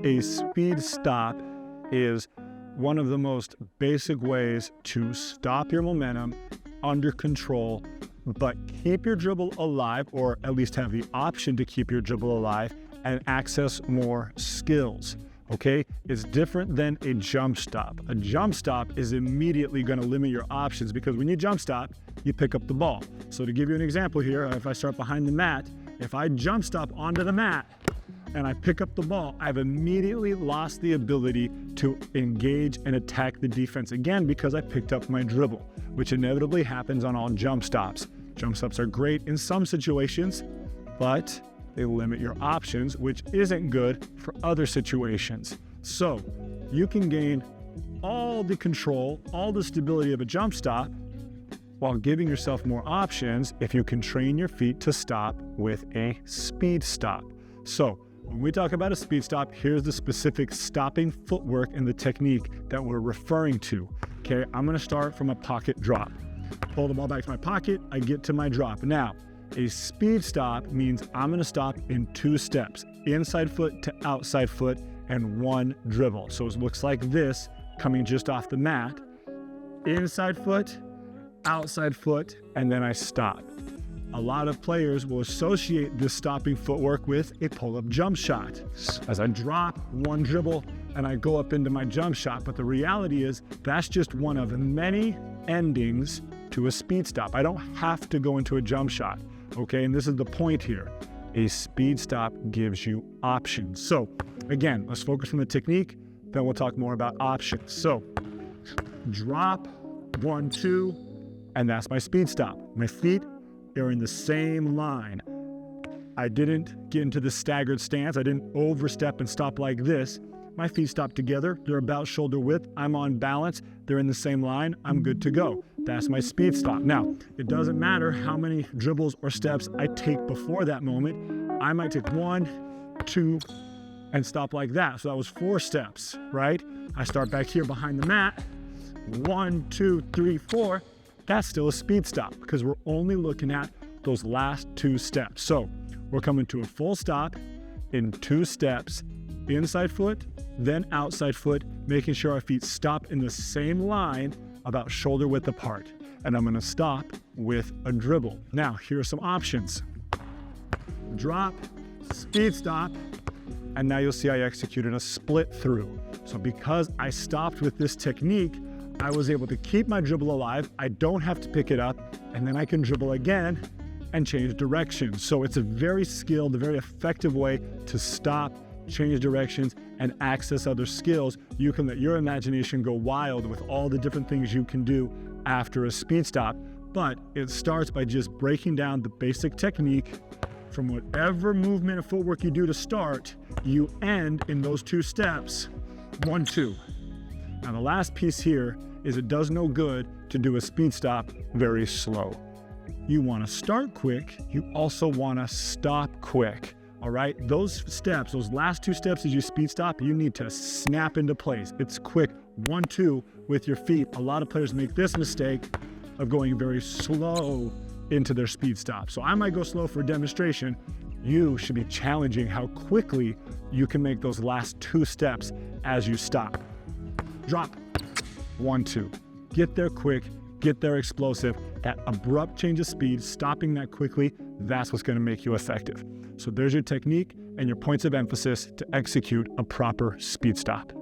A speed stop is one of the most basic ways to stop your momentum under control, but keep your dribble alive, or at least have the option to keep your dribble alive and access more skills. Okay, it's different than a jump stop. A jump stop is immediately going to limit your options, because when you jump stop, you pick up the ball. So to give you an example here, if I start behind the mat, if I jump stop onto the mat and I pick up the ball, I've immediately lost the ability to engage and attack the defense again, because I picked up my dribble, which inevitably happens on all jump stops. Jump stops are great in some situations, but they limit your options, which isn't good for other situations. So you can gain all the control, all the stability of a jump stop while giving yourself more options if you can train your feet to stop with a speed stop. So when we talk about a speed stop, here's the specific stopping footwork and the technique that we're referring to. Okay, I'm gonna start from a pocket drop. Pull the ball back to my pocket, I get to my drop. Now, a speed stop means I'm gonna stop in 2 steps, inside foot to outside foot, and 1 dribble. So it looks like this, coming just off the mat, inside foot, outside foot, and then I stop. A lot of players will associate this stopping footwork with a pull-up jump shot. As I drop, 1 dribble, and I go up into my jump shot. But the reality is that's just one of many endings to a speed stop. I don't have to go into a jump shot, okay? And this is the point here. A speed stop gives you options. So again, let's focus on the technique, then we'll talk more about options. So drop, 1, 2, and that's my speed stop. My feet are in the same line. I didn't get into the staggered stance. I didn't overstep and stop like this. My feet stop together. They're about shoulder width. I'm on balance. They're in the same line. I'm good to go. That's my speed stop. Now, it doesn't matter how many dribbles or steps I take before that moment. I might take 1, 2, and stop like that. So that was 4 steps, right? I start back here behind the mat. 1, 2, 3, 4. That's still a speed stop, because we're only looking at those last 2 steps. So we're coming to a full stop in 2 steps, inside foot, then outside foot, making sure our feet stop in the same line, about shoulder width apart. And I'm gonna stop with a dribble. Now, here are some options. Drop, speed stop, and now you'll see I executed a split through. So because I stopped with this technique, I was able to keep my dribble alive. I don't have to pick it up, and then I can dribble again and change direction. So it's a very skilled, a very effective way to stop, change directions, and access other skills. You can let your imagination go wild with all the different things you can do after a speed stop, but it starts by just breaking down the basic technique. From whatever movement or footwork you do to start, you end in those 2 steps, 1, 2. Now the last piece here is it does no good to do a speed stop very slow. You want to start quick, you also want to stop quick, all right? Those steps, those last 2 steps as you speed stop, you need to snap into place. It's quick, 1, 2 with your feet. A lot of players make this mistake of going very slow into their speed stop. So I might go slow for a demonstration. You should be challenging how quickly you can make those last 2 steps as you stop. Drop, 1, 2. Get there quick, get there explosive. That abrupt change of speed, stopping that quickly, that's what's gonna make you effective. So there's your technique and your points of emphasis to execute a proper speed stop.